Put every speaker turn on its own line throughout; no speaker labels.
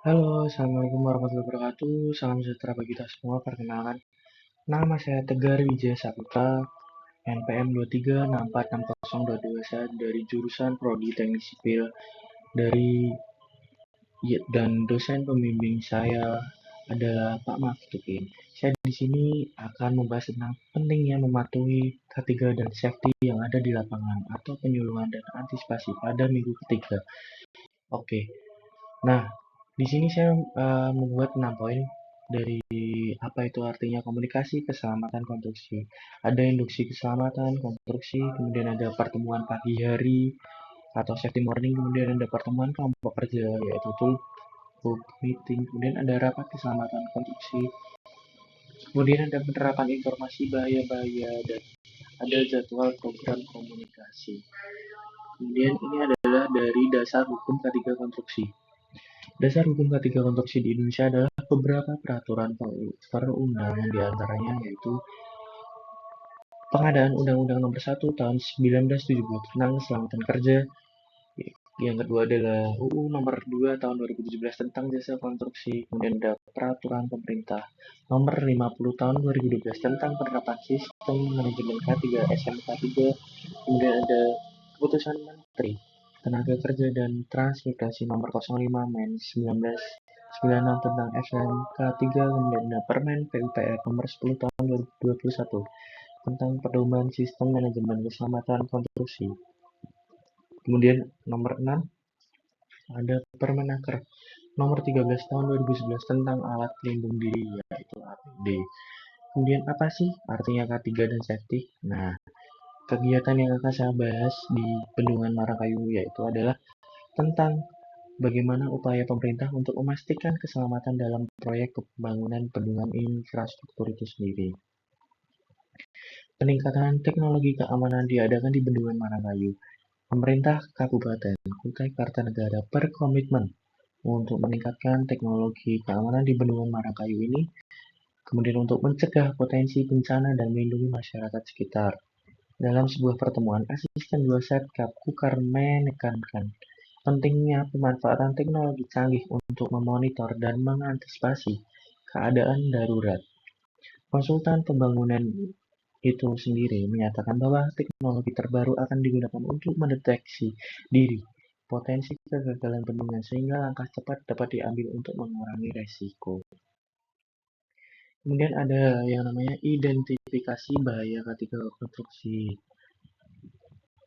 Halo, Assalamualaikum warahmatullahi wabarakatuh. Salam sejahtera bagi kita semua. Perkenalkan, nama saya Tegar Wijaya Saputra, NPM 23646022. Saya dari jurusan Prodi Teknik Sipil dari dan dosen pembimbing saya adalah Pak Maftukin. Saya di sini akan membahas tentang pentingnya mematuhi K3 dan safety yang ada di lapangan atau penyuluhan dan antisipasi pada minggu ketiga. Oke, nah, di sini saya membuat 6 poin dari apa itu artinya komunikasi, keselamatan konstruksi. Ada induksi keselamatan konstruksi, kemudian ada pertemuan pagi hari atau safety morning, kemudian ada pertemuan kelompok kerja yaitu toolbox meeting, kemudian ada rapat keselamatan konstruksi, kemudian ada penerapan informasi bahaya-bahaya dan ada jadwal program komunikasi. Kemudian ini adalah dari dasar hukum K3 konstruksi. Dasar hukum ketiga konstruksi di Indonesia adalah beberapa peraturan perundangan diantaranya yaitu pengadaan Undang-Undang Nomor 1 Tahun 1970 tentang Keselamatan Kerja. Yang kedua adalah UU Nomor 2 Tahun 2017 tentang Jasa Konstruksi. Kemudian ada Peraturan Pemerintah Nomor 50 Tahun 2012 tentang penerapan sistem manajemen K3 SMK3. Kemudian ada Keputusan Menteri Tenaga Kerja dan Transmigrasi Nomor 05 Men 1996 tentang SMK3, kemudian ada Permen PUPR Nomor 10 Tahun 2021 tentang pedoman sistem manajemen keselamatan konstruksi. Kemudian nomor 6 ada Permenaker Nomor 13 Tahun 2011 tentang alat pelindung diri yaitu APD. Kemudian apa sih artinya K3 dan safety? Nah, kegiatan yang akan saya bahas di Bendungan Marakayu yaitu adalah tentang bagaimana upaya pemerintah untuk memastikan keselamatan dalam proyek pembangunan bendungan infrastruktur itu sendiri. Peningkatan teknologi keamanan diadakan di Bendungan Marakayu. Pemerintah Kabupaten Kutai Kartanegara berkomitmen untuk meningkatkan teknologi keamanan di Bendungan Marakayu ini, kemudian untuk mencegah potensi bencana dan melindungi masyarakat sekitar. Dalam sebuah pertemuan, asisten 2 Setkap Kukar menekankan pentingnya pemanfaatan teknologi canggih untuk memonitor dan mengantisipasi keadaan darurat. Konsultan pembangunan itu sendiri menyatakan bahwa teknologi terbaru akan digunakan untuk mendeteksi diri potensi kegagalan bendungan sehingga langkah cepat dapat diambil untuk mengurangi resiko. Kemudian ada yang namanya identifikasi bahaya ketika konstruksi.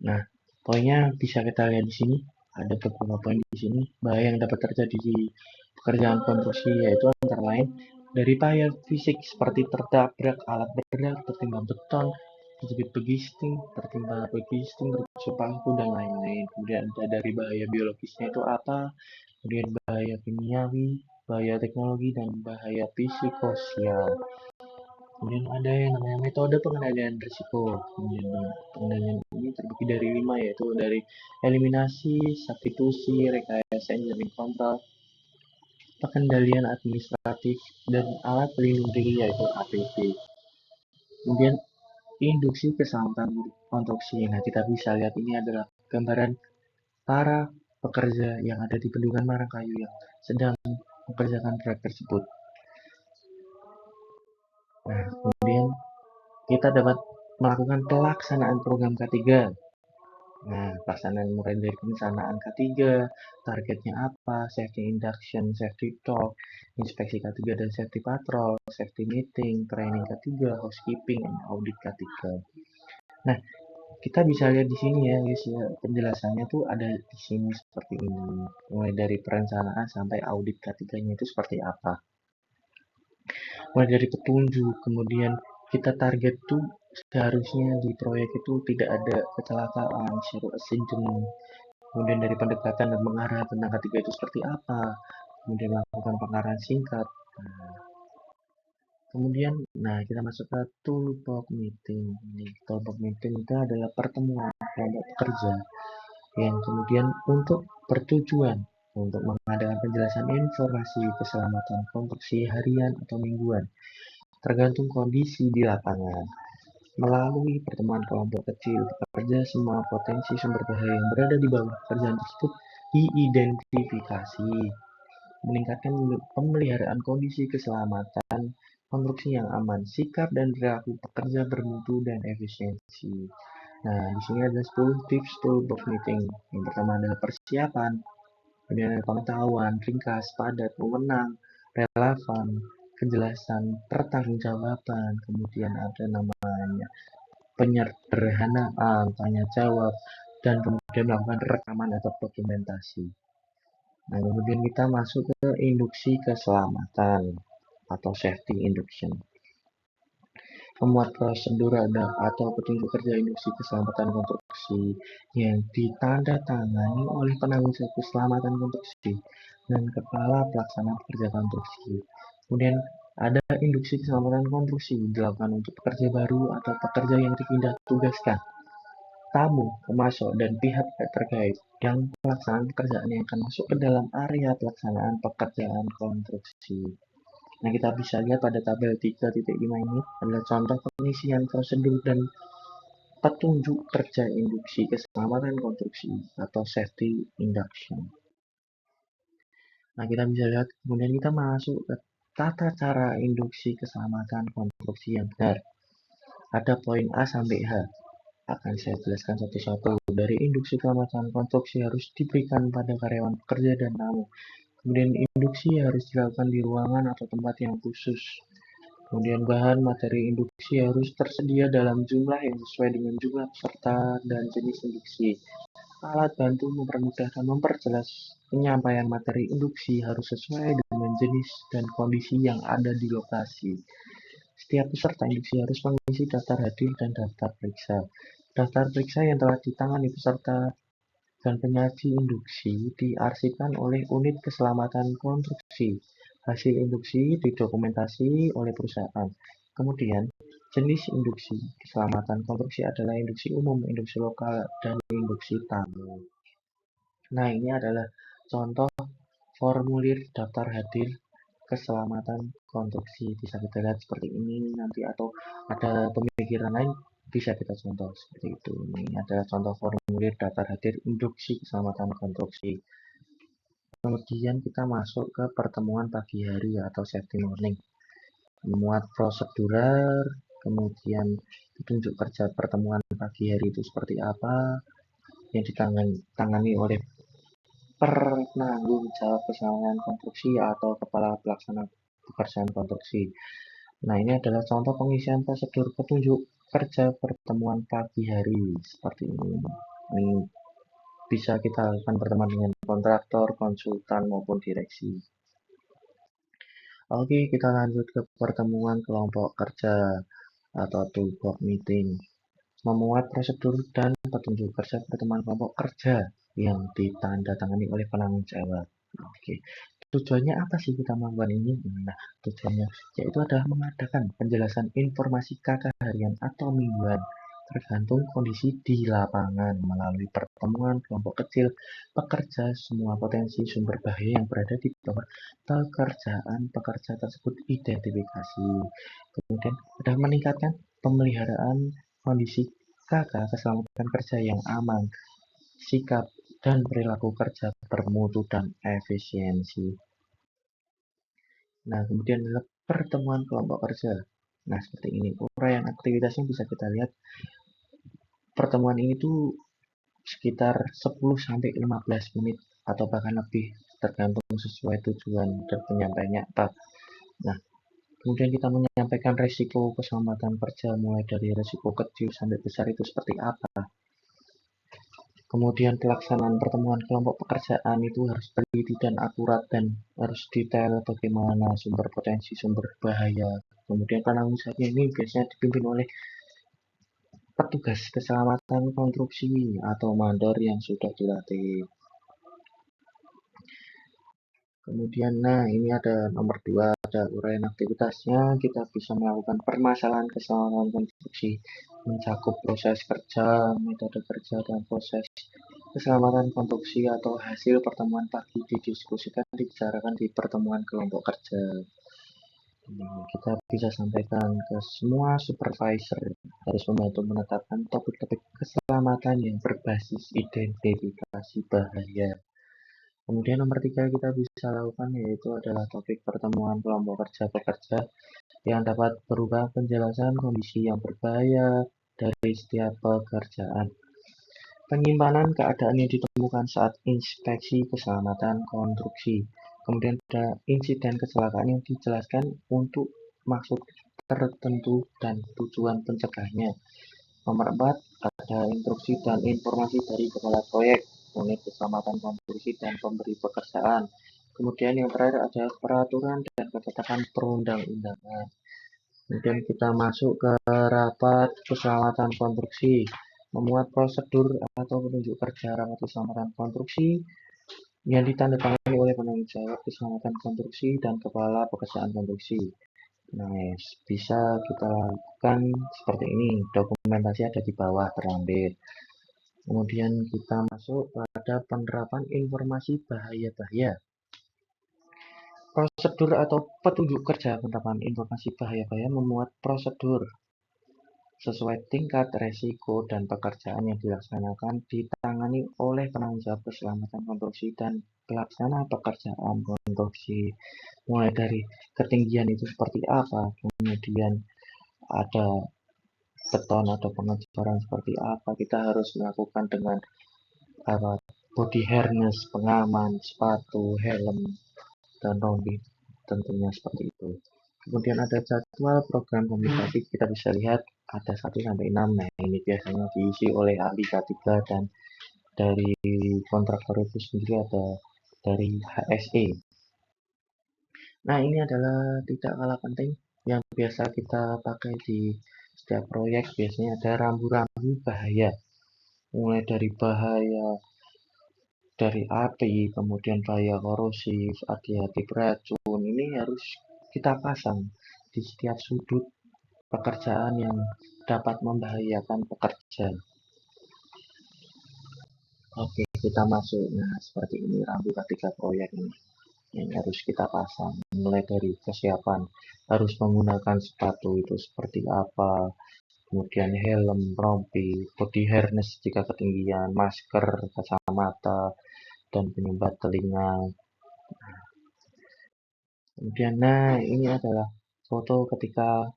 Nah, poinnya bisa kita lihat di sini. Ada beberapa poin di sini. Bahaya yang dapat terjadi di pekerjaan konstruksi yaitu antara lain dari bahaya fisik seperti tertabrak alat berat, tertimpa beton, terjepit begisting, tertusuk paku dan lain-lain. Kemudian ada dari bahaya biologisnya itu apa? Kemudian bahaya kimiawi, bahaya teknologi dan bahaya psikososial. Kemudian ada yang namanya metode pengendalian risiko. Kemudian pengendalian ini terbagi dari 5 yaitu dari eliminasi, substitusi, rekayasa engineering control, pengendalian administratif, dan alat pelindung diri yaitu APD. Kemudian induksi keselamatan konstruksi. Nah, kita bisa lihat ini adalah gambaran para pekerja yang ada di Bendungan Marakayu yang sedang mengerjakan proyek tersebut. Nah, kemudian kita dapat melakukan pelaksanaan program K3. Nah, pelaksanaan mulai dari perencanaan K3, targetnya apa, safety induction, safety talk, inspeksi K3 dan safety patrol, safety meeting, training K3, housekeeping, dan audit K3. Nah, kita bisa lihat di sini ya, guys, ya, penjelasannya tuh ada di sini seperti ini. Mulai dari perencanaan sampai audit K3-nya itu seperti apa. Mulai dari petunjuk, kemudian kita target tuh seharusnya di proyek itu tidak ada kecelakaan, zero accident. Kemudian dari pendekatan dan mengarah tentang ketiga itu seperti apa. Kemudian melakukan pengarahan singkat. Nah, kemudian, kita masuk ke toolbox meeting. Ini toolbox meeting itu adalah pertemuan kelompok pekerja yang kemudian untuk bertujuan untuk mengadakan penjelasan informasi keselamatan konstruksi harian atau mingguan tergantung kondisi di lapangan. Melalui pertemuan kelompok kecil, pekerja semua potensi sumber bahaya yang berada di bawah pekerjaan tersebut diidentifikasi. meningkatkan pemeliharaan kondisi keselamatan konstruksi yang aman, sikap dan perilaku pekerja bermutu dan efisiensi. Nah, di sini ada 10 tips toolbox meeting. Yang pertama adalah persiapan, kemudian ada pengetahuan, ringkas, padat, wewenang, relevan, kejelasan, pertanggungjawaban, kemudian ada namanya penyederhanaan, tanya jawab, dan kemudian melakukan rekaman atau dokumentasi. Nah, kemudian kita masuk ke induksi keselamatan atau safety induction. Memuat prosedur atau petunjuk kerja induksi keselamatan konstruksi yang ditandatangani oleh penanggung jawab keselamatan konstruksi dan kepala pelaksana pekerja konstruksi. Kemudian ada induksi keselamatan konstruksi dilakukan untuk pekerja baru atau pekerja yang dipindah tugaskan, tamu, pemasok, dan pihak terkait yang pelaksanaan pekerjaan yang akan masuk ke dalam area pelaksanaan pekerjaan konstruksi. Nah, kita bisa lihat pada tabel 3.5 ini adalah contoh pengisian prosedur dan petunjuk kerja induksi keselamatan konstruksi atau safety induction. Nah, kita bisa lihat kemudian kita masuk ke tata cara induksi keselamatan konstruksi yang benar. Ada poin A sampai H. Akan saya jelaskan satu-satu. Dari induksi keselamatan konstruksi harus diberikan pada karyawan pekerja dan tamu. Kemudian induksi harus dilakukan di ruangan atau tempat yang khusus. Kemudian bahan materi induksi harus tersedia dalam jumlah yang sesuai dengan jumlah peserta dan jenis induksi. Alat bantu mempermudah dan memperjelas penyampaian materi induksi harus sesuai dengan jenis dan kondisi yang ada di lokasi. Setiap peserta induksi harus mengisi daftar hadir dan daftar periksa. Daftar periksa yang telah ditangani peserta dan penyaji induksi diarsipkan oleh unit keselamatan konstruksi. Hasil induksi didokumentasi oleh perusahaan. Kemudian, jenis induksi keselamatan konstruksi adalah induksi umum, induksi lokal, dan induksi tamu. Nah, ini adalah contoh formulir daftar hadir keselamatan konstruksi. Bisa kita lihat seperti ini nanti, atau ada pemikiran lain bisa kita contoh seperti itu. Ini adalah contoh formulir daftar hadir induksi keselamatan konstruksi. Kemudian kita masuk ke pertemuan pagi hari atau safety morning. Memuat prosedural, kemudian petunjuk kerja pertemuan pagi hari itu seperti apa, yang ditangani oleh penanggung jawab keselamatan konstruksi atau kepala pelaksana pekerjaan konstruksi. Nah, ini adalah contoh pengisian prosedur petunjuk kerja pertemuan pagi hari seperti ini. Ini bisa kita lakukan pertemuan dengan kontraktor, konsultan, maupun direksi. Oke, kita lanjut ke pertemuan kelompok kerja atau toolbox meeting. Memuat prosedur dan petunjuk kerja pertemuan kelompok kerja yang ditandatangani oleh penanggung jawab. Oke, tujuannya apa sih kita melakukan ini? Nah, tujuannya yaitu adalah mengadakan penjelasan informasi KK harian atau mingguan tergantung kondisi di lapangan melalui pertemuan kelompok kecil pekerja semua potensi sumber bahaya yang berada di bawah pekerjaan pekerja tersebut identifikasi. Kemudian sudah meningkatkan pemeliharaan kondisi KK keselamatan kerja yang aman, sikap dan perilaku kerja bermutu dan efisiensi. Nah, kemudian adalah pertemuan kelompok kerja. Nah, seperti ini. Uraian aktivitasnya bisa kita lihat. Pertemuan ini tuh sekitar 10-15 menit atau bahkan lebih tergantung sesuai tujuan dan penyampaiannya apa. Nah, kemudian kita menyampaikan resiko keselamatan kerja mulai dari resiko kecil sampai besar itu seperti apa. Kemudian pelaksanaan pertemuan kelompok pekerjaan itu harus teliti dan akurat dan harus detail bagaimana sumber potensi, sumber bahaya. Kemudian penanggung jawabnya ini biasanya dipimpin oleh petugas keselamatan konstruksi atau mandor yang sudah dilatih. Kemudian, nah ini ada nomor 2, ada uraian aktivitasnya. Kita bisa melakukan permasalahan keselamatan konstruksi, mencakup proses kerja, metode kerja, dan proses keselamatan konstruksi atau hasil pertemuan pagi didiskusikan, dibicarakan di pertemuan kelompok kerja. Kita bisa sampaikan ke semua supervisor, harus membantu menetapkan topik-topik keselamatan yang berbasis identifikasi bahaya. Kemudian nomor 3 kita bisa lakukan yaitu adalah topik pertemuan kelompok kerja pekerja yang dapat berupa penjelasan kondisi yang berbahaya dari setiap pekerjaan. Penyimpanan keadaan yang ditemukan saat inspeksi keselamatan konstruksi. Kemudian ada insiden kecelakaan yang dijelaskan untuk maksud tertentu dan tujuan pencegahnya. Nomor 4 ada instruksi dan informasi dari kepala proyek, unit keselamatan konstruksi dan pemberi pekerjaan. Kemudian yang terakhir ada peraturan dan ketetapan perundang-undangan. Kemudian kita masuk ke rapat keselamatan konstruksi, memuat prosedur atau petunjuk kerja rapat keselamatan konstruksi yang ditandatangani oleh penanggung jawab keselamatan konstruksi dan kepala pekerjaan konstruksi. Nah, bisa kita lakukan seperti ini. Dokumentasi ada di bawah terlampir. Kemudian kita masuk pada penerapan informasi bahaya-bahaya. Prosedur atau petunjuk kerja penerapan informasi bahaya-bahaya memuat prosedur sesuai tingkat resiko dan pekerjaan yang dilaksanakan ditangani oleh penanggung jawab keselamatan konstruksi dan pelaksana pekerjaan konstruksi, mulai dari ketinggian itu seperti apa, kemudian ada beton atau pengecoran seperti apa, kita harus melakukan dengan body harness, pengaman, sepatu, helm, dan rompi, tentunya seperti itu. Kemudian ada jadwal program komunikasi, kita bisa lihat ada 1-6. Nah, ini biasanya diisi oleh ahli K3 dan dari kontraktor itu sendiri ada dari HSE. Nah, ini adalah tidak kalah penting yang biasa kita pakai di setiap proyek. Biasanya ada rambu-rambu bahaya, mulai dari bahaya dari api, kemudian bahaya korosif, hati-hati beracun. Ini harus kita pasang di setiap sudut pekerjaan yang dapat membahayakan pekerja. Oke, kita masuk. Nah, seperti ini rambu ketika proyek ini yang harus kita pasang. Mulai dari kesiapan, harus menggunakan sepatu itu seperti apa, kemudian helm, rompi, body harness jika ketinggian, masker, kacamata, dan penyumbat telinga. Kemudian, nah ini adalah foto ketika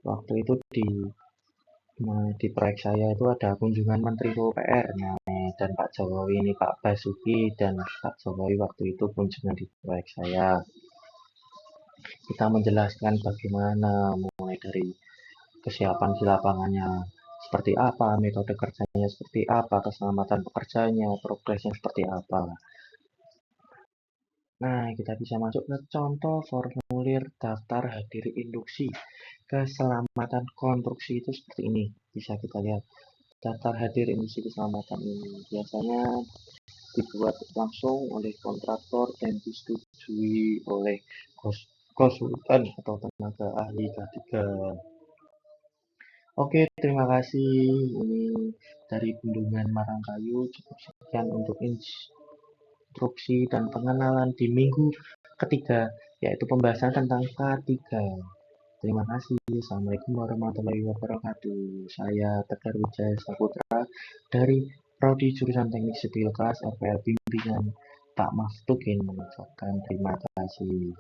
waktu itu di proyek saya itu ada kunjungan Menteri PUPR, nah, dan Pak Jokowi ini Pak Basuki dan Pak Jokowi waktu itu kunjungan di proyek saya. Kita menjelaskan bagaimana mulai dari kesiapan di lapangannya seperti apa, metode kerjanya seperti apa, keselamatan pekerjanya, progresnya seperti apa. Nah, kita bisa masuk ke contoh formulir daftar hadir induksi keselamatan konstruksi itu seperti ini. Bisa kita lihat daftar hadir induksi keselamatan ini biasanya dibuat langsung oleh kontraktor dan disetujui oleh konsultan atau tenaga ahli K3. Oke, terima kasih. Ini dari Bendungan Marangkayu. Cukup sekian untuk instruksi dan pengenalan di minggu ketiga, yaitu pembahasan tentang K3. Terima kasih. Assalamualaikum warahmatullahi wabarakatuh. Saya Tegar Wijaya Saputra dari Prodi Jurusan Teknik Sipil Kelas RPL Bimbingan Pak Maftukin mengucapkan terima kasih.